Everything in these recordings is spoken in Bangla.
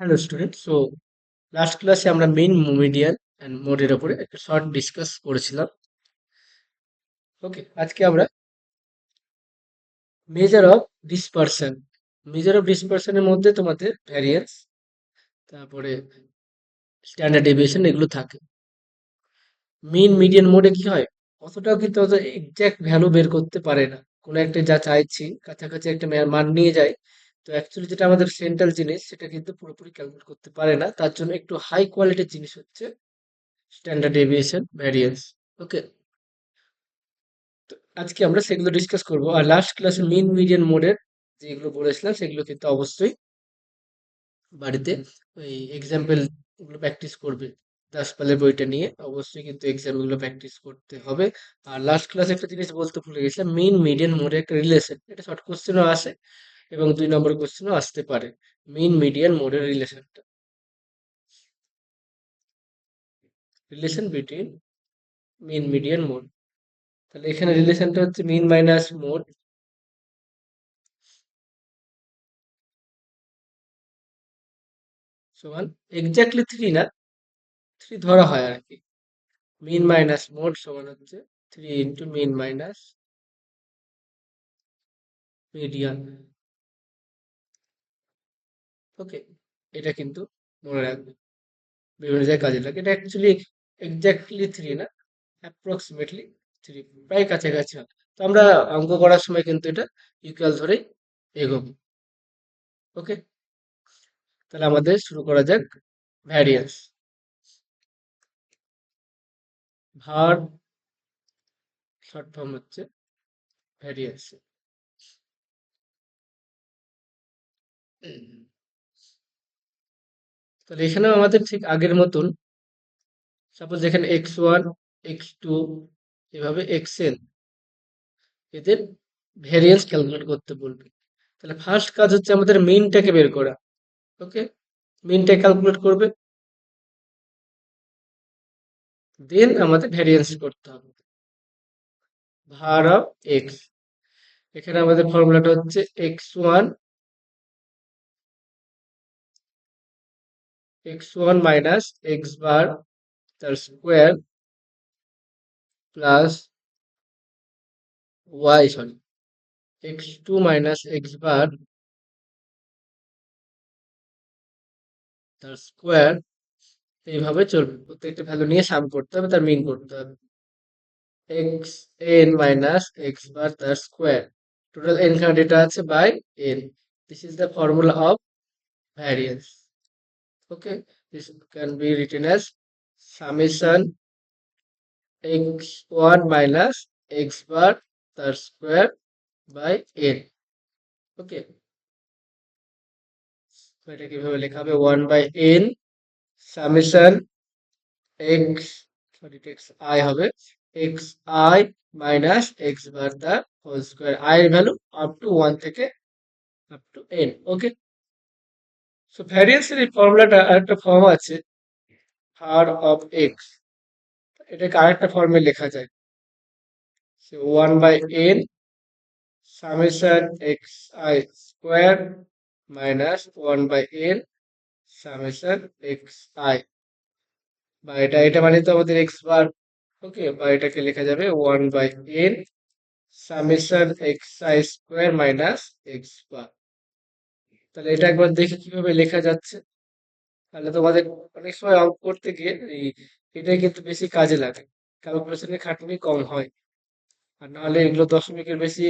Hello student. লাস্ট ক্লাসে আমরা মেইন মিডিয়ান অ্যান্ড মোডের উপরে একটা শর্ট ডিসকাস করেছিলাম। ওকে, আজকে আমরা measure of dispersion measure of ডিসপারশনের মধ্যে তোমাদের ভ্যারিয়েন্স, তারপরে স্ট্যান্ডার্ড ডেভিয়েশন এগুলো থাকে। মেইন মিডিয়ান মোডে কি হয়, অতটাও কিন্তু অত এক্সাক্ট ভ্যালু বের করতে পারে না। কোনো একটা যা চাইছি কাছাকাছি একটা মান নিয়ে যায়, তো অ্যাকচুয়ালি যেটা আমাদের সেন্ট্রাল জিনিস সেটা কিন্তু পুরোপুরি ক্যালকুলেট করতে পারে না। তার জন্য একটু হাই কোয়ালিটির জিনিস হচ্ছে স্ট্যান্ডার্ড ডেভিয়েশন ভ্যারিয়েন্স। ওকে, আজকে আমরা সেগুলো ডিসকাস করব। আর লাস্ট ক্লাসে মিন মিডিয়ান মোডের যেগুলো বলেছিলাম সেগুলো কিন্তু অবশ্যই বাড়িতে ওই এক্সাম্পল গুলো প্র্যাকটিস করবে। দাসপালের বইটা নিয়ে অবশ্যই কিন্তু এক্সাম্পল গুলো প্র্যাকটিস করতে হবে। আর লাস্ট ক্লাসে একটা জিনিস বলতে ভুলে গেছিলাম, মিন মিডিয়ান মোডের একটা রিলেশন, এটা শর্ট কোশ্চেনও আসে এবং 2 নম্বর কোশ্চেনও আসতে পারে। মিন মিডিয়ান মোডের রিলেশনটা, relation between mean median mode. তাহলে এখানে রিলেশনটা হচ্ছে মিন মাইনাস মোড সমান এক্স্যাক্টলি 3 না, 3 ধরা হয় আর কি। মিন মাইনাস মোড সমান হচ্ছে 3 মিন মাইনাস মিডিয়ান। ওকে, এটা কিন্তু মনে রাখবে, বিভিন্ন জায়গায় কাজে লাগে। এটা অ্যাকচুয়ালি এক্স্যাক্টলি 3 না, অ্যাপ্রক্সিমেটলি 3, প্রায় কাছাকাছি হবে। তো আমরা অঙ্ক করার সময় কিন্তু এটা ইকুয়াল ধরেই এগোবো। ওকে, তাহলে আমাদের শুরু করা যাক। ভ্যারিয়েন্স, ভার শর্ট ফর্ম হচ্ছে ভ্যারিয়েন্স। তাহলে এখানেও আমাদের ঠিক আগের মতন, সাপোজ এখানে x1 x2 এভাবে xn, এদের ভেরিয়েন্স ক্যালকুলেট করতে বলবে। তাহলে ফার্স্ট কাজ হচ্ছে আমাদের মিনটাকে বের করা। ওকে, মিনটা ক্যালকুলেট করবে, দেন আমাদের ভেরিয়েন্স করতে হবে। var অফ এক্স, এখানে আমাদের ফর্মুলাটা হচ্ছে x1 মাইনাস এক্স বার তার square plus sorry x2 minus x bar তার স্কোয়ার। এইভাবে চলবে, প্রত্যেকটা ভ্যালু নিয়ে সাম করতে হবে, তার মিন করতে হবে। X N minus x bar তার স্কোয়ার, টোটাল n খানা ডেটা আছে by n। This is the formula of variance. Okay, this can be written as summation x1 minus x bar তার স্কোয়ার বাই n। ওকে, এটা কিভাবে লেখা হবে, 1/n summation X, sorry X I হবে, X I minus x bar the whole square. I এর ভ্যালু আপ টু 1 থেকে up to n। Okay, so ভ্যারিয়েন্সের এই ফর্মুলাটা আরেকটা ফর্ম আছে, ভার অফ এক্স, এটাকে আরেকটা ফর্মে লেখা যায়। So 1/n summation x I square minus 1/n summation x I, বা এটা এটা মানে তো আমাদের এক্স বার। ওকে, বা এটাকে লেখা যাবে 1/n summation x I square minus x bar. তাহলে এটা একবার দেখি কিভাবে লেখা যাচ্ছে। তাহলে তোমাদের অনেক সময় অঙ্ক করতে গিয়ে এটাই কিন্তু বেশি কাজে লাগে, ক্যালকুলেশনের খাটনি কম হয়। আর নাহলে এগুলো দশমিকের বেশি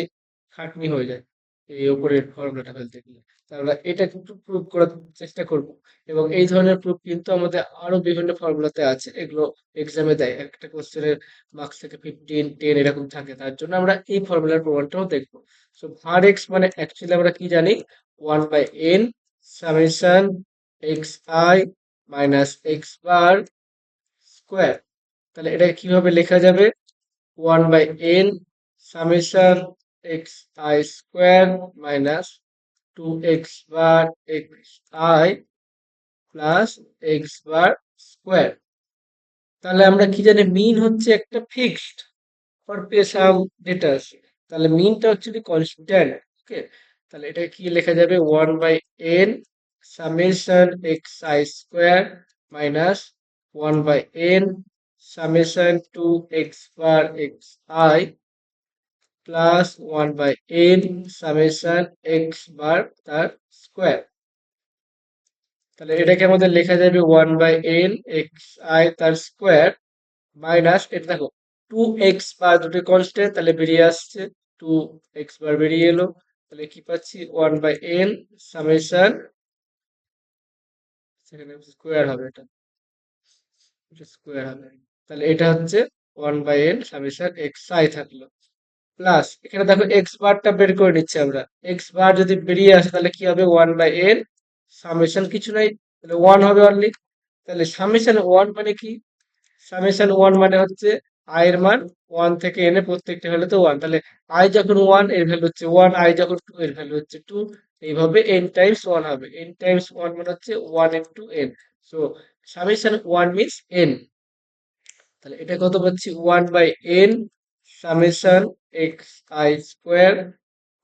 খাটনি হয়ে যায় এই উপরের ফর্মুলাটা ফেলতে গেলে। তাহলে এটা কিন্তু প্রুভ করার চেষ্টা করব। এবং এই ধরনের প্রুফ কিন্তু আমাদের আরো বিভিন্ন ফর্মুলাতে আছে, এগুলো এক্সামে দেয়, একটা কোশ্চেনের মার্কস থেকে 15 10 এরকম থাকে। তার জন্য আমরা এই ফর্মুলার প্রমাণটাও দেখবো। সো ভার এক্স মানে অ্যাকচুয়ালি আমরা কি জানি, 1/n summation x I minus x bar square. তাহলে এটা কিভাবে লেখা যাবে, 1/n summation xi square minus 2x bar xi plus x bar square। তাহলে আমরা কি জানি, মিন হচ্ছে একটা ফিক্সড ফর সাম ডেটাস, তাহলে মিনটা হচ্ছে কনস্ট্যান্ট। ওকে, তাহলে এটা কি লেখা যাবে, 1/n summation xi square minus 1 by n summation 2x bar xi plus 1 by n summation x bar তার স্কোয়ার। তাহলে এটাকে আমাদের লেখা যাবে 1 বাই n xi তার স্কোয়ার মাইনাস এটা দেখো 2x বার দুটো কনস্ট্যান্ট তাহলে বেরিয়ে আসছে 2x বার বেরিয়ে এলো। তাহলে কি পাচ্ছি 1 বাই n সামেশন সেখানে স্কোয়ার হবে এটা স্কোয়ার হবে। তাহলে এটা হচ্ছে 1 বাই n সামেশন xi থাকলো প্লাস এখানে দেখো এক্স বারটা বের করে নিচ্ছি আমরা। এক্স বার যদি বেরিয়ে আসে তাহলে কি হবে 1 বাই n সামেশন কিছু নাই তাহলে 1 হবে অনলি। তাহলে সামেশন 1 মানে কি? সামেশন 1 মানে হচ্ছে i এর মান 1 থেকে n এ প্রত্যেকটা ভ্যালুতে 1। তাহলে i যখন 1 এর ভ্যালু হচ্ছে 1, i যখন 2 এর ভ্যালু হচ্ছে 2। এইভাবে n টাইমস 1 হবে। n টাইমস 1 মানে হচ্ছে 1 into n। So summation 1 means n। তাহলে এটা কত পাচ্ছি 1 by n summation x I square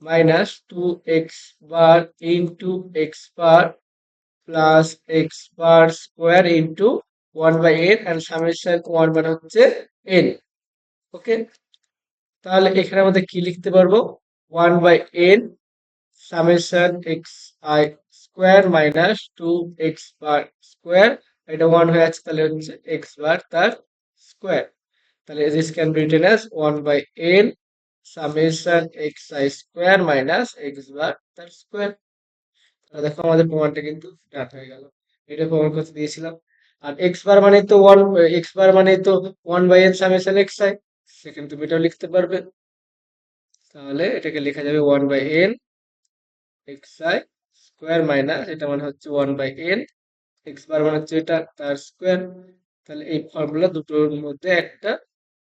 minus 2x bar into x bar plus x bar square into 1 by n and summation 1 মানে হচ্ছে n। ওকে, তাহলে এখানে আমাদের কি লিখতে পারবো 1 by n summation x I square minus 2x bar square এটা 1 হয়ে আছে তাহলে হচ্ছে এক্স বার তার স্কোয়ার। তাহলে this can be written as 1 by n summation xi square minus x bar তার স্কোয়ার। তাহলে দেখো আমাদের প্রমাণটা কিন্তু ডান হয়ে গেল। এটা প্রমাণ করতে দিয়েছিলাম। আর x বার মানে তো 1, x বার মানে তো 1 by n summation xi, সেখানে তুমি এটাও লিখতে পারবে। তাহলে এটাকে লেখা যাবে 1 by n xi square minus এটা মানে হচ্ছে 1 by n x বার মানে হচ্ছে এটা তার স্কোয়ার। তাহলে এই ফর্মুলা দুটোর মধ্যে একটা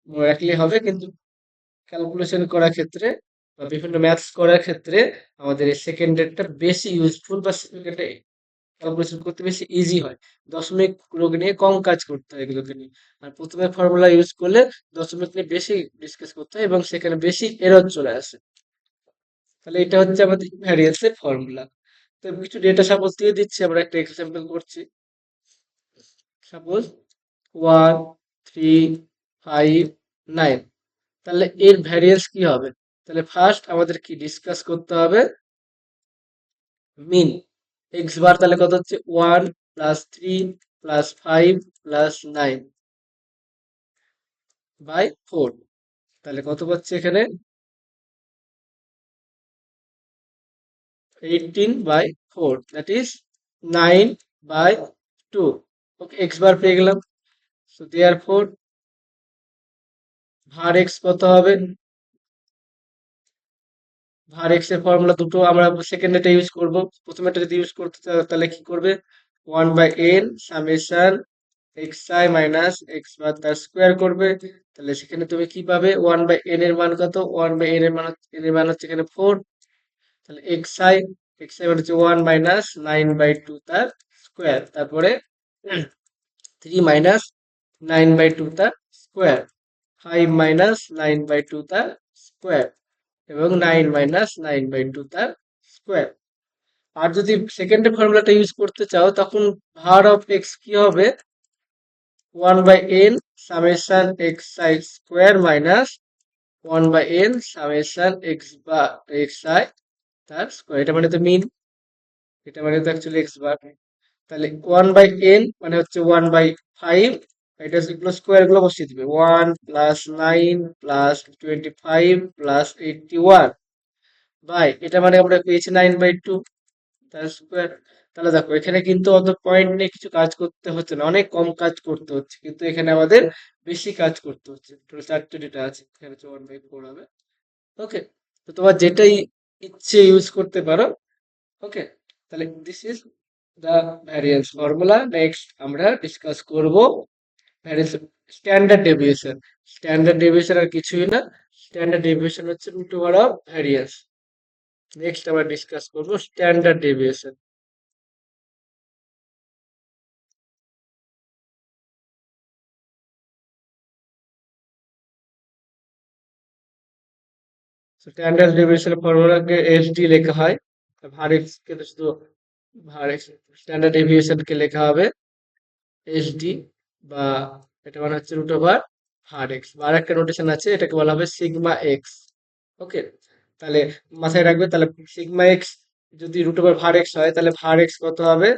মনে রাখলে হবে, কিন্তু ক্যালকুলেশন করার ক্ষেত্রে বা বিভিন্ন ম্যাথস করার ক্ষেত্রে আমাদের এই সেকেন্ডারটা বেশি ইউজফুল বা সেকেন্ডে ক্যালকুলেশন করতে বেশি ইজি হয়। দশমিক রোগ নিয়ে কম কাজ করতে হয় এগুলোকে নিয়ে। আর প্রথমে ফর্মুলা ইউজ করলে দশমিক নিয়ে বেশি ডিসকাস করতে হয় এবং সেখানে বেশি এরর চলে আসে। তাহলে এটা হচ্ছে আমাদের ভ্যারিয়েন্সের ফর্মুলা। তো কিছু ডেটা সাপোজ দিয়ে দিচ্ছি, আমরা একটা এক্সাম্পল করছি। সাপোজ 1 3 5 9, তাহলে এর ভ্যারিয়েন্স কি হবে? তাহলে ফার্স্ট আমাদের কি ডিসকাস করতে হবে মিন। এক্স বার তাহলে কত হচ্ছে 1 প্লাস 3 প্লাস 5 প্লাস 9 বাই 4। তাহলে কত পাচ্ছে এখানে 18 by 4 that is 9 by 2। Okay, X bar পেয়ে গেলাম। So therefore var X কত হবে? ভার এক্স এর ফর্মুলা দুটো আমরা সেকেন্ডেটা ইউজ করব। প্রথমেটা যদি ইউজ করতে চাও তাহলে কি করবে 1 by n summation xi minus x bar তার স্কোয়ার করবে। তাহলে সেখানে তুমি কি পাবে 1 বাই n এর মান কত? 1 বাই n এর মান n এর মান হচ্ছে এখানে 4। তাহলে xi মানে হচ্ছে 1 মাইনাস 9 বাই 2 তার স্কোয়ার, তারপরে 3 মাইনাস 9 বাই 2 তার স্কোয়ার, 5 মাইনাস 9 বাই 2 তার স্কোয়ার এবং 9 মাইনাস 9 বাই 2 তার স্কোয়ার। আর যদি সেকেন্ড ফর্মুলাটা ইউজ করতে চাও তখন ভার অফ এক্স কি হবে 1 by n summation x I square minus 1 by n summation x বা এক্স আই তার স্কোয়ার। এটা মানে তো মিন, এটা মানে তো অ্যাকচুয়ালি এক্স বার। তাহলে 1 বাই n মানে হচ্ছে 1 বাই 5, এটা এগুলো স্কোয়ার গুলো বসিয়ে দিবে 1 প্লাস 9 প্লাস 25 প্লাস 81 বাই এটা মানে আমরা পেয়েছি 9 বাই 2 তার স্কোয়ার। তাহলে দেখো এখানে কিন্তু অত পয়েন্ট নিয়ে কিছু কাজ করতে হচ্ছে না, অনেক কম কাজ করতে হচ্ছে, কিন্তু এখানে আমাদের বেশি কাজ করতে হচ্ছে। টোটাল 4টে ডেটা আছে, এখানে হচ্ছে 1 বাই 4 হবে। ওকে, তো তোমার যেটাই ইচ্ছে ইউজ করতে পারো। ওকে, তাহলে this is the variance formula. Next আমরা ডিসকাস করব variance standard deviation. Standard deviation আর কিছুই না, স্ট্যান্ডার্ড ডেভিয়েশন হচ্ছে root over of variance. Next আমরা ডিসকাস করব স্ট্যান্ডার্ড ডেভিয়েশন। স্ট্যান্ডার্ড ডেভিয়েশনের ফর্মুলাকে এসডি লেখা হয়, ভার এক্স কে তো শুধু ভার এক্স স্ট্যান্ডার্ড ডেভিয়েশনকে লেখা হবে এসডি, বা এটা মানে হচ্ছে রুট ওভার ভার এক্স। আর একটা নোটেশন আছে, এটাকে বলা হবে সিগমা এক্স। ওকে, তাহলে মাথায় রাখবে, তাহলে সিগমা এক্স যদি রুট ওভার ভার এক্স হয়, তাহলে ভার এক্স কত হবে,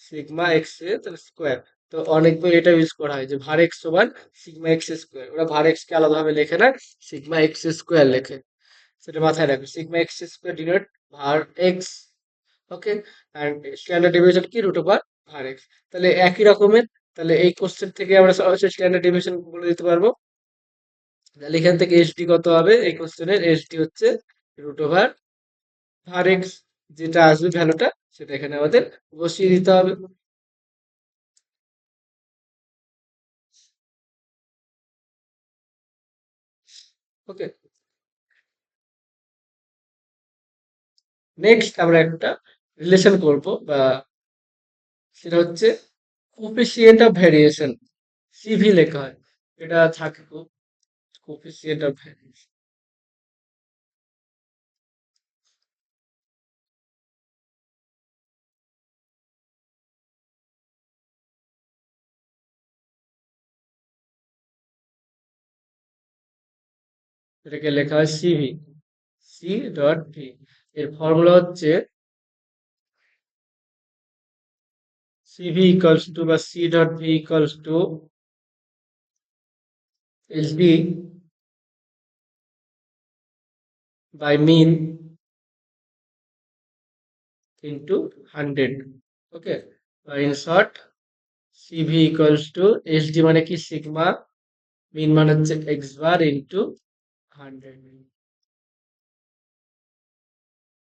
সিগমা এক্স এর তাহলে স্কোয়ার। তো অনেক বই এটা ইউজ করা হয় যে ভার এক্স সমান সিগমা এক্স স্কোয়ার, ওরা ভার এক্স কে আলাদাভাবে লেখে না, সিগমা এক্স স্কোয়ার লেখে। সেটা মাথায় রাখবে, সিগমা এক্স স্কোয়ার ডিনোট ভার এক্স। ওকে, আর স্ট্যান্ডার্ড ডেভিয়েশন কি, রুট ওভার ভার এক্স। তাহলে একই রকমের, তাহলে এই কোশ্চেন থেকে আমরা সরাসরি স্ট্যান্ডার্ড ডেভিয়েশন বলে দিতে পারবো। তাহলে এখান থেকে এসডি কত হবে, এই কোশ্চেনের এসডি হচ্ছে রুট ওভার ভার এক্স, যেটা আসবে ভ্যালুটা সেটা এখানে আমাদের বসিয়ে দিতে হবে। ওকে, নেক্সট আমরা একটা রিলেশন করব, বা সেটা হচ্ছে কোফিসিয়েন্ট অফ ভেরিয়েশন, সিভি লেখা হয়, এটা থাকে খুব, কোফিসিয়েন্ট অফ ভেরিয়েশন। এটাকে লেখা হয় সিভি, সি ডট ভি। এর ফর্মুলা হচ্ছে সিভি ইকুয়ালস টু, বা C dot V equals to SD by mean into 100। Okay, in short, CV equals to SD মানে কি সিগমা, মিন মানে হচ্ছে এক্স বার ইন্টু 100।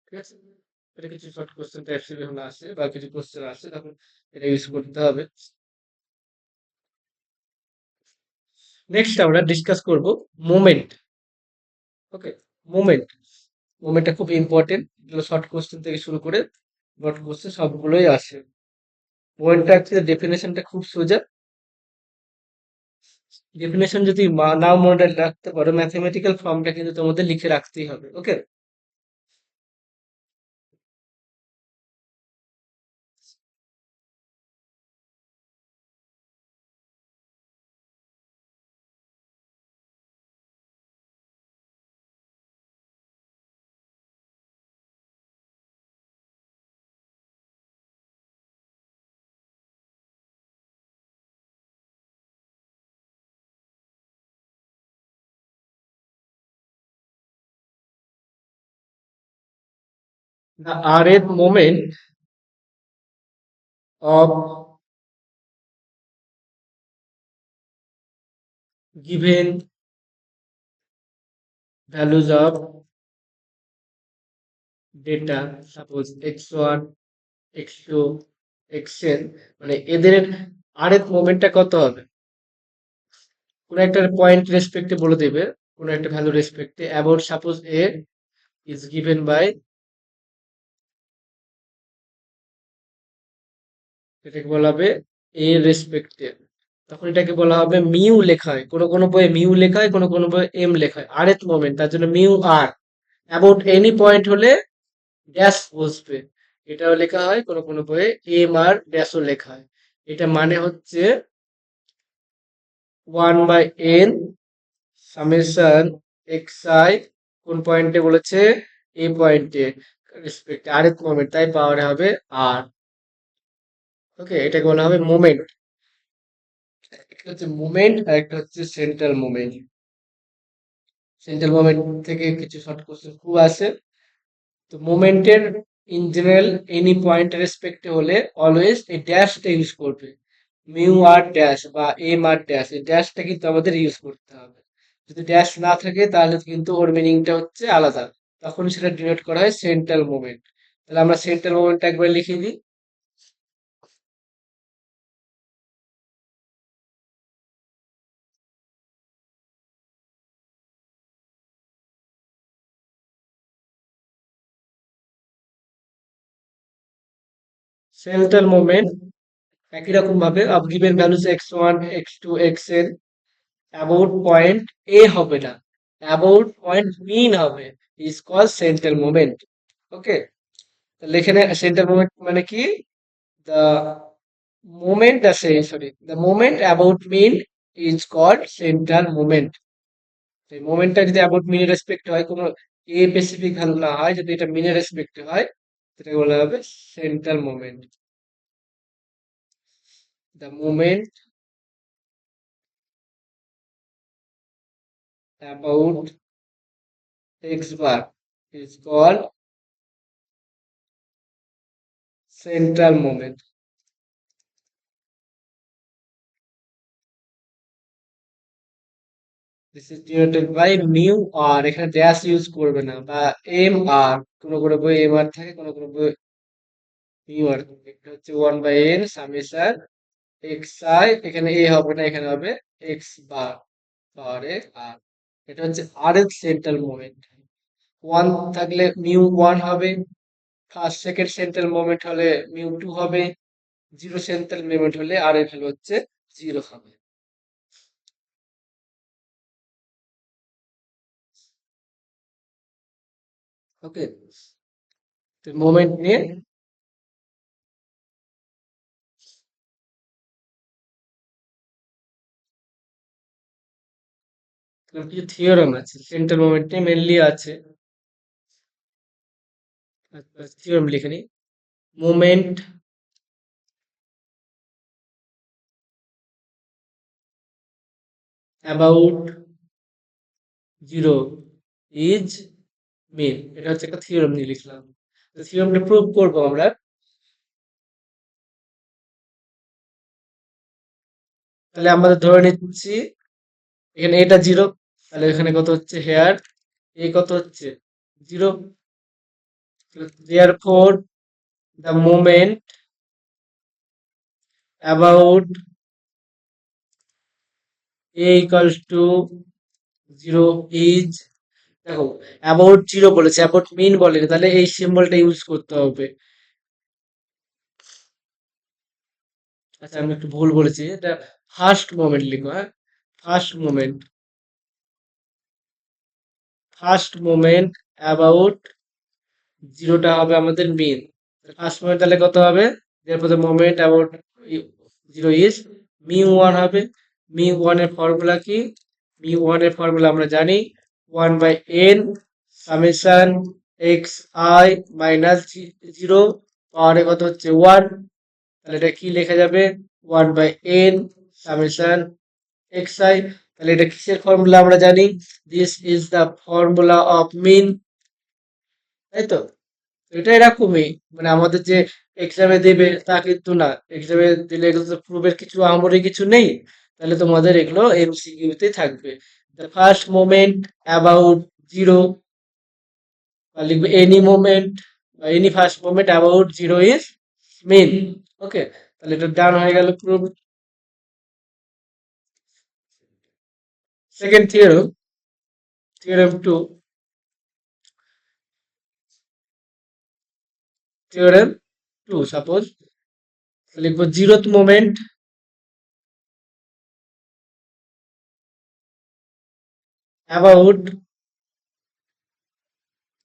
ঠিক আছে, এটা কিছু শর্ট কোশ্চেন টাইপস যখন আসে বা কিছু কোশ্চেন আসে তখন এটা ইউজ করতে হবে। নেক্সট আমরা ডিসকাস করব মোমেন্ট। ওকে, মোমেন্ট, মোমেন্টটা খুব ইম্পর্টেন্ট, এগুলো শর্ট কোশ্চেন থেকে শুরু করে ব্রড কোশ্চেন সবগুলোই আসে। মোমেন্টটা অ্যাকচুয়ালি ডেফিনেশনটা খুব সোজা, ডেফিনেশন যদি নাও মনে রাখতে পারো, ম্যাথমেটিক্যাল ফর্মটা কিন্তু তোমাদের লিখে রাখতেই হবে। ওকে, the rth moment of given values of data, suppose x1, x2, xn, মানে এদের rth মোমেন্টটা কত হবে, কোন একটা পয়েন্ট রেসপেক্টে বলে দেবে, কোন একটা ভ্যালু রেসপেক্টে, about suppose A is given by, এটাকে বলা হবে এ রেসপেক্টে, তখন এটাকে বলা হবে মিউ লেখা হয়, কোনো কোনো বইয়ে মিউ লেখা হয়, কোনো কোনো বইয়ে এম লেখা হয়, rth মোমেন্ট, তার জন্য mu r. About any point হলে ড্যাশ বসবে, এটাও লেখা হয়, কোনো কোনো বইয়ে এম আর ড্যাশও লেখা হয়। এটা মানে হচ্ছে 1/n সামেশন এক্স আই, কোন পয়েন্টে বলেছে, এ পয়েন্টে রেসপেক্ট আরেক মোমেন্ট, তাই পাওয়ারে হবে আর। ওকে, এটাকে বলা হবে মোমেন্ট। একটা হচ্ছে মোমেন্ট আর একটা হচ্ছে সেন্ট্রাল মোমেন্ট। সেন্ট্রাল মোমেন্ট থেকে কিছু শর্ট কোশ্চেন খুব আসে। তো মোমেন্টের ইন জেনারেল এনি পয়েন্ট রেসপেক্টে হলে অলওয়েজ এই ড্যাশটা ইউজ করবে, মিউ আর ড্যাশ বা এম আর ড্যাশ, এই ড্যাশটা কিন্তু আমাদের ইউজ করতে হবে। যদি ড্যাশ না থাকে তাহলে কিন্তু ওর মিনিংটা হচ্ছে আলাদা, তখন সেটা ডিনোট করা হয় সেন্ট্রাল মোমেন্ট। তাহলে আমরা সেন্ট্রাল মোমেন্টটা একবার লিখে দিই। সেন্ট্রাল মোমেন্ট একই রকম ভাবে of given values x1, x2, xn, about point A হবে না, অ্যাবাউট পয়েন্ট মিন হবে, is call central moment. Okay, তাহলে এখানে সেন্টার মোমেন্ট মানে কি? The moment the sorry the moment about mean is called center moment. এই মোমেন্টটা যদি অ্যাবাউট মিনের রেসপেক্ট হয়, কোনো স্পেসিফিক ভ্যালু না হয়, যদি এটা মিনের রেসপেক্ট হয়, সেটাকে বলা হবে center moment. The moment about X bar is called central moment. This is denoted by mu R, এখানে ড্যাশ ইউজ করবে না, বা এম আর, কোনো কোনো বই এম আর থাকে, কোনো কোনো বই মিউ আর থাকে। এটা হচ্ছে 1/n সামেশন এক্স আই, এখানে এ হবে না, এখানে হবে এক্স বার পাওয়ারে আর। এটা হচ্ছে আর এর সেন্ট্রাল মোমেন্ট। ওয়ান থাকলে মিউ ওয়ান হবে, ফার্স্ট সেকেন্ড সেন্ট্রাল মোমেন্ট হলে মিউ টু হবে, জিরো সেন্ট্রাল মোমেন্ট হলে আর এর ভ্যালু হচ্ছে জিরো হবে। ওকে, তো মোমেন্ট নিয়ে কিছু থিওরেম আছে, সেন্ট্রাল মোমেন্ট নিয়ে মেনলি আছে। থিওরেম লিখে নিই। Moment about zero is mean, এটা হচ্ছে একটা থিওরেম নিয়ে লিখলাম। তো থিওরেমটা প্রুভ করবো আমরা। তাহলে আমাদের ধরে নিচ্ছি এখানে এটা জিরো, তাহলে এখানে কত হচ্ছে হেয়ার এ কত হচ্ছে zero. Therefore the moment about a equals to zero is, দেখো অ্যাবাউট জিরো বলেছে, অ্যাবাউট মিন বলেনি, তাহলে এই সিম্বলটা ইউজ করতে হবে। আচ্ছা আমি একটু ভুল বলেছি, এটা ফার্স্ট মোমেন্ট লিখো, হ্যাঁ, first moment, first moment about জিরোটা হবে আমাদের মিন। ফার্স্ট মোমেন্ট তাহলে কত হবে? এরপর moment about zero is mu one হবে। মিউ ওয়ান এর ফর্মুলা কি? মিউ ওয়ান এর ফর্মুলা আমরা জানি, 1/n summation x I minus zero, পাওয়ারে কত হচ্ছে ওয়ান। তাহলে এটা কি লেখা যাবে? 1/n summation x I. তাহলে এটা কিসের ফর্মুলা আমরা জানি? This is the formula of mean, তাই তো? এটা এরকমই, মানে আমাদের যে এক্সামে দেবে তা কিন্তু না, এক্সামে দিলে এগুলো তো প্রুফের কিছু আহামরি কিছু নেই, তাহলে তোমাদের এগুলো এমসিকিউ তে থাকবে। The first moment about zero, বা লিখবে এনি মোমেন্ট বা any first moment about zero is mean. Okay, তাহলে এটা ডান হয়ে গেল proof. Second theorem, theorem two, theorem two suppose লিখবো zeroth moment about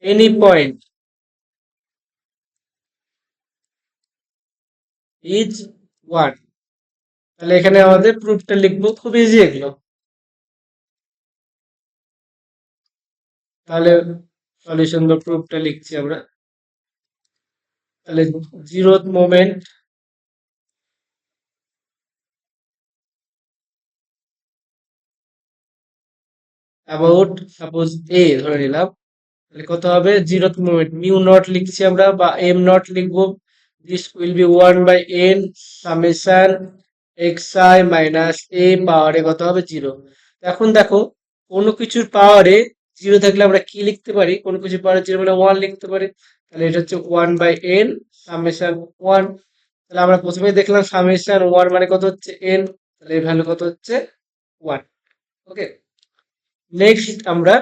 any point is one. তাহলে এখানে আমাদের প্রুফটা লিখবো, খুব ইজি এগুলো। তাহলে সলিউশন বা প্রুফটা লিখছি আমরা। তাহলে জিরোথ মোমেন্ট অ্যাবাউট সাপোজ এ ধরে নিলাম, তাহলে কত হবে? জিরোথ মোমেন্ট মিউ নট লিখছি আমরা, বা এম নট লিখবো। This will be 1/n summation x I minus A, পাওয়ারে কত হবে জিরো। এখন দেখো, কোনো কিছুর পাওয়ারে জিরো থাকলে আমরা কি লিখতে পারি? কোনো কিছুর পাওয়ারে জিরো মানে ওয়ান লিখতে পারি। তাহলে এটা হচ্ছে 1/n সামেশন ওয়ান। তাহলে আমরা প্রথমে দেখলাম সামেশন ওয়ান মানে কত হচ্ছে এন, তাহলে এর ভ্যালু কত হচ্ছে ওয়ান। ওকে, নেক্সট আমরা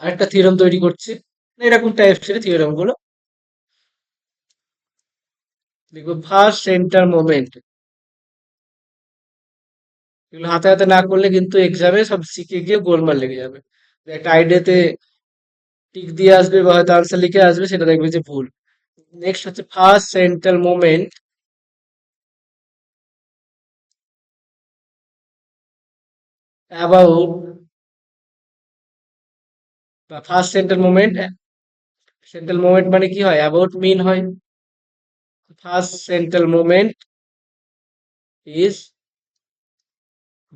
আরেকটা থিওরেম তৈরি করছি, এরকম টাইপসের থিওরেম গুলো লিখবো। ফার্স্ট সেন্টার মোমেন্ট, এগুলো হাতে হাতে না করলে কিন্তু এক্সামে সব শিখে গিয়ে গোলমাল লেগে যাবে। একটা আইডিয়াতে টিক দিয়ে আসবে বা হয়তো আনসার লিখে আসবে, সেটা দেখবে যে ভুল। নেক্সট হচ্ছে ফার্স্ট সেন্ট্রাল মোমেন্ট অ্যাবাউট, বা ফার্স্ট সেন্ট্রাল মোমেন্ট মানে কি হয়, অ্যাবাউট মিন হয়। First central moment is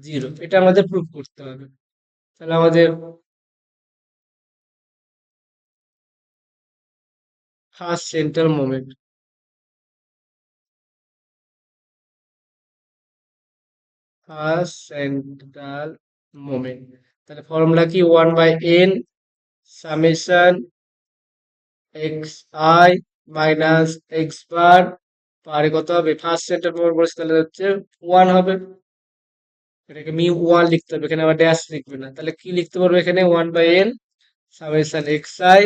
zero, এটা আমাদের প্রুভ করতে হবে। তাহলে আমাদের first central moment, first central moment, তাহলে ফর্মুলা কি, 1/n summation x I minus x bar, পারে কত হবে, ফার্স্ট সেন্ট্রাল মোমেন্ট বলছে তাহলে হচ্ছে 1 হবে। এটাকে মিউ 1 লিখতে হবে, এখানে আবার ড্যাশ লিখবে না। তাহলে কি লিখতে পারবো এখানে, 1/n summation x I,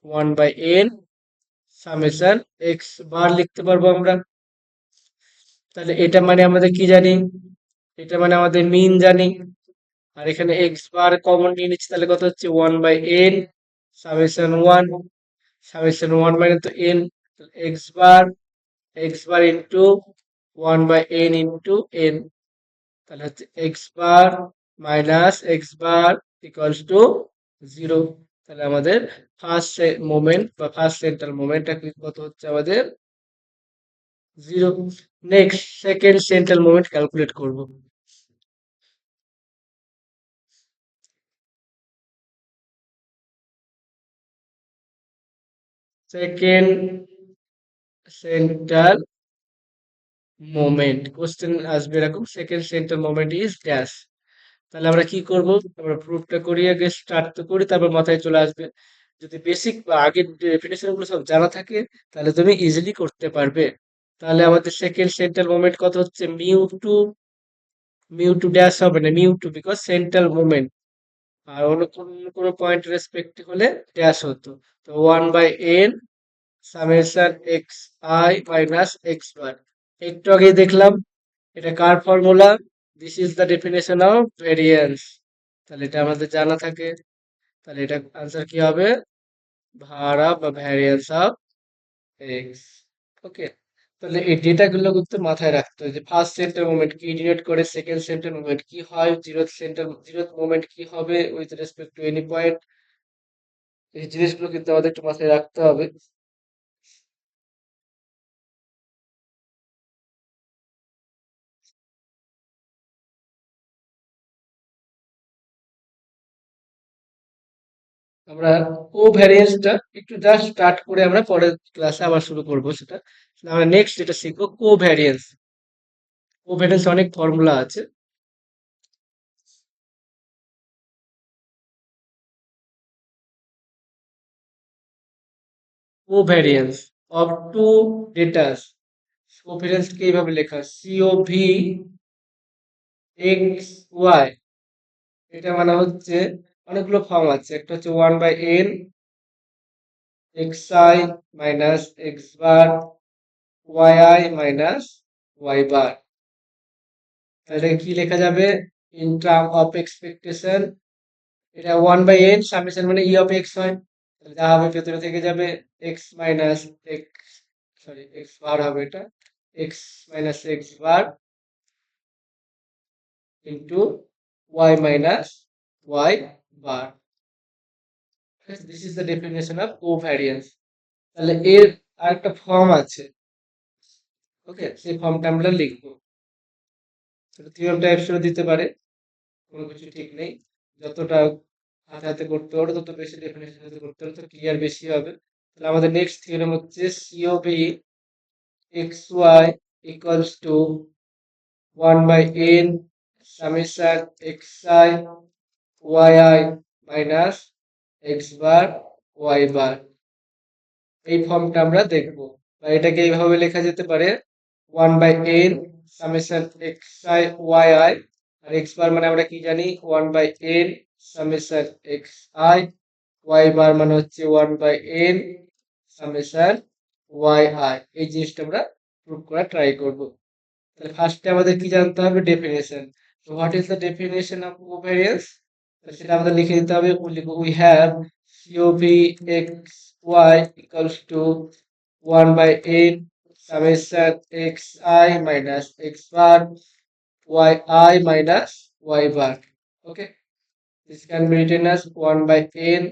1/n summation X bar লিখতে পারবো আমরা। তাহলে এটা মানে আমাদের কি জানি, এটা মানে আমাদের মিন জানি। আর এখানে এক্স বার কমন নিয়ে নিচ্ছি, তাহলে কত হচ্ছে, 1/n সামেশন 1, সামেশন 1 মানে তো n, x bar into 1/n into n, তাহলে হচ্ছে x bar minus x bar equals to 0। তাহলে আমাদের ফার্স্ট মোমেন্ট বা ফার্স্ট সেন্ট্রাল মোমেন্টটা কত হচ্ছে আমাদের 0। Next second central moment calculate করব। সেকেন্ড সেন্ট্রাল মোমেন্ট কোশ্চেন আসবে এরকম, second central moment is dash. তাহলে আমরা কি করব, আমরা প্রুফটা করি, আগে স্টার্ট তো করি, তারপর মাথায় চলে আসবে। যদি বেসিক বা আগের ডেফিনেশন গুলো সব জানা থাকে, তাহলে তুমি ইজিলি করতে পারবে। তাহলে আমাদের সেকেন্ড সেন্ট্রাল মোমেন্ট কত হচ্ছে, মিউ টু ড্যাশ হবে না, mu two, because central moment, আর অন্য কোনো পয়েন্ট রেসপেক্ট হলে ড্যাশ হতো। তো 1/n summation x I minus x bar, একটু আগেই দেখলাম এটা কার formula, this is the definition of variance. তাহলে এটা আমাদের জানা থাকে, তাহলে এটা আনসার কি হবে, ভাড়া বা ভ্যারিয়েন্স অফ এক্স। ওকে, তাহলে এই ডেটা গুলো কিন্তু মাথায় রাখতে হবে, যে ফার্স্ট সেন্টার মোমেন্ট কি ডিনোট করে, সেকেন্ড সেন্টার মোমেন্ট কি হয়, জিরোথ মোমেন্ট কি হবে with respect to any point. এই জিনিসগুলো কিন্তু আমাদের একটু মাথায় রাখতে হবে। আমরা কোভ্যারিয়েন্সটা একটু জাস্ট স্টার্ট করে আমরা পরের ক্লাসে আবার শুরু করব সেটা। আমরা নেক্সট যেটা শিখবো কোভ্যারিয়েন্স। কোভ্যারিয়েন্স অনেক ফর্মুলা আছে। কোভ্যারিয়েন্স অফ টু ডেটাস, কোভ্যারিয়েন্স কে এইভাবে লেখা, সিওভি এক্স ওয়াই, এটা মানে হচ্ছে অনেকগুলো ফর্ম আছে, একটা হচ্ছে 1/n x I minus x bar y i minus y bar. তাহলে কি লেখা যাবে, ইন টার্ম অফ এক্সপেকটেশন, এটা 1/n সামেশন মানে ই অফ এক্স হয়, তাহলে যা হবে ভেতরে থেকে যাবে x minus x, sorry x bar হবে এটা, x minus x bar into y minus y bar. This is the definition of covariance. তাহলে এর আরেকটা ফর্ম আছে, ওকে, সেই ফর্মটা আমরা লিখবো। সেটা থিওরেম টাইপসেরও দিতে পারে, কোনো কিছু ঠিক নেই, যতটা হাতে হাতে করতে পারো তত বেশি ডেফিনেশন হাতে করতে পারো, তো ক্লিয়ার বেশি হবে। তাহলে আমাদের নেক্সট থিওরেম হচ্ছে COV x y equals to 1/n summation x i y i minus x bar y bar. এই ফর্মটা আমরা দেখব, বা এটাকে এইভাবে লেখা যেতে পারে, 1/n summation x i y i, আর এক্স বার মানে আমরা কি জানি, 1/n summation x i, y bar মানে হচ্ছে 1/n সামেশন ওয়াই আই। এই জিনিসটা আমরা প্রুভ করা ট্রাই করব। তাহলে ফার্স্টে আমাদের কি জানতে হবে, definition. What is the definition of covariance, সেটা আমাদের লিখে দিতে হবে। We have COP xy equals to 1 by n summation xi minus x bar yi minus y bar. Okay, this can be written as 1 by n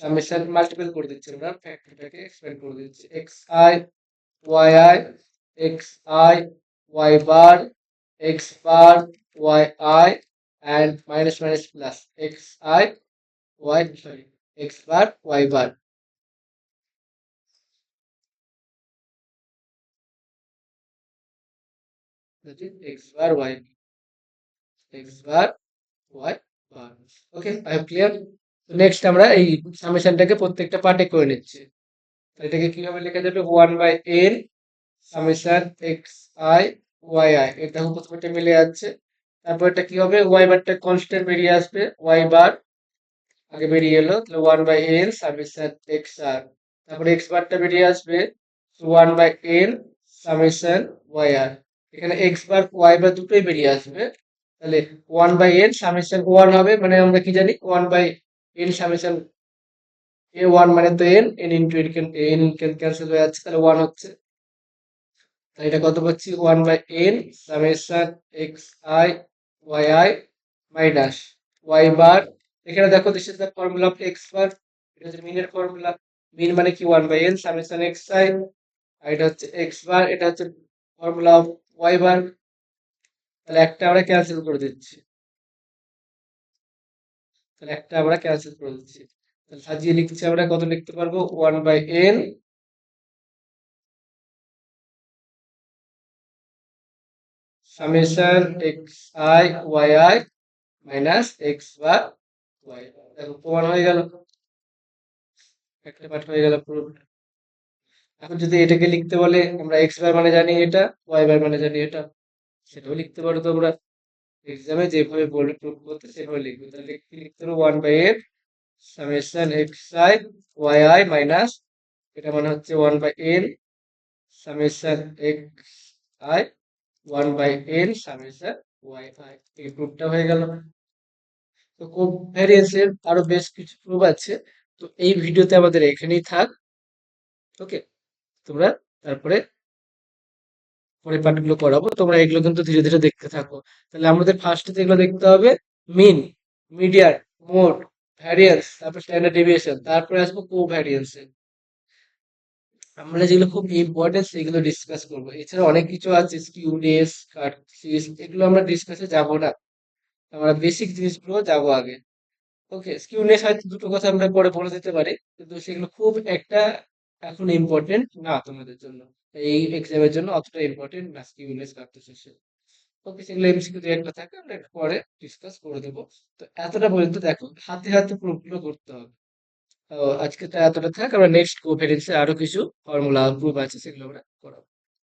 summation multiple করে দিচ্ছি আমরা ফ্যাক্টরটাকে এক্সপ্যান্ড করে দিচ্ছি xi yi xi y bar x bar yi and minus minus plus xi y sorry x bar y bar. That is x bar y x bar y bar. Okay, I am clear. তো নেক্সট আমরা এই সামেশনটাকে প্রত্যেকটা পার্টে করে নিচ্ছি। তাহলে এটাকে কিভাবে লেখা যাবে 1 by n summation x i y i, এটা দেখো প্রথমটা মিলে যাচ্ছে। তারপর এটা কি হবে, ওয়াই বারটা কনস্ট্যান্ট বেরিয়ে আসবে, ওয়াই বার আগে বেরিয়ে এলো, তাহলে 1 বাই n সামেশন এক্স আর, তারপরে এক্স বারটা বেরিয়ে আসবে 1 বাই n সামেশন ওয়াই আর। এখানে এক্স বার ওয়াই বার দুটোই বেরিয়ে আসবে, তাহলে 1 বাই n সামেশন 1 হবে, মানে আমরা কি জানি 1 বাই n সামেশন এ 1 মানে তো n, n into n cancel হয়ে যাচ্ছে, তাহলে 1 হচ্ছে। তাহলে এটা কত পাচ্ছি, 1 by n summation x i y i minus y bar. এখানে দেখো this is the formula of x bar, এটা হচ্ছে মিনের ফর্মুলা। মিন মানে কি 1 by n summation x i, আর এটা হচ্ছে এক্স বার, এটা হচ্ছে ফর্মুলা অফ ওয়াই বার। তাহলে একটা আমরা ক্যান্সেল করে দিচ্ছি, তাহলে একটা আমরা ক্যান্সেল করে দিচ্ছি, তাহলে সাজিয়ে লিখছি আমরা, কত লিখতে পারবো 1 by n summation x i y i minus x bar y. দেখো প্রমাণ হয়ে গেল, একটা পার্ট হয়ে গেল পুরো। এখন যদি এটাকে লিখতে বলে, আমরা এক্স বার মানে জানি এটা, ওয়াই বার মানে জানি এটা, সেটাও লিখতে পারো তোমরা, এক্সামে যেভাবে বলবে প্রুফ করতে সেভাবে লিখবে। তাহলে কি লিখতে পারো 1 by n summation x i y i minus, এটা মানে হচ্ছে 1 by n summation x i 1 by n summation y i. এই প্রুফটা হয়ে গেল। তো কোভ্যারিয়েন্সের আরো বেশ কিছু প্রুফ আছে, তো এই ভিডিওতে আমাদের এখানেই থাক। ওকে, তোমরা তারপরে পরের পার্টগুলো করাবো, তোমরা এগুলো কিন্তু ধীরে ধীরে দেখতে থাকো। তাহলে আমাদের ফার্স্টে যেগুলো দেখতে হবে, মিন, মিডিয়ান, মোড, ভ্যারিয়েন্স, তারপর স্ট্যান্ডার্ড ডেভিয়েশন, তারপরে আসবো কোভ্যারিয়েন্সে। আমরা যেগুলো খুব ইম্পর্টেন্ট সেগুলো ডিসকাস করবো, এছাড়া অনেক কিছু আছে, স্কিউনেস, কার্টেসিস, এগুলো আমরা ডিসকাসে যাব না, আমরা বেসিক জিনিসগুলো যাবো আগে। ওকে, স্কিউনেস হয়তো দুটো কথা আমরা পরে বলে দিতে পারি, কিন্তু সেগুলো খুব একটা এখন ইম্পর্টেন্ট না তোমাদের জন্য, এই এক্সামের জন্য অতটা ইম্পর্টেন্ট না স্কিউনেস কার্টেসিস। ওকে, সেগুলো এমসিকিউ দুই একটা থাকে, আমরা একটু পরে ডিসকাস করে দেবো। তো এতটা পর্যন্ত দেখো, হাতে হাতে প্রুফগুলো করতে হবে। তো আজকে তো এতটা থাক, আমরা নেক্সট কোভ্যারিয়েন্সে আরো কিছু ফর্মুলা প্রুফ আছে সেগুলো আমরা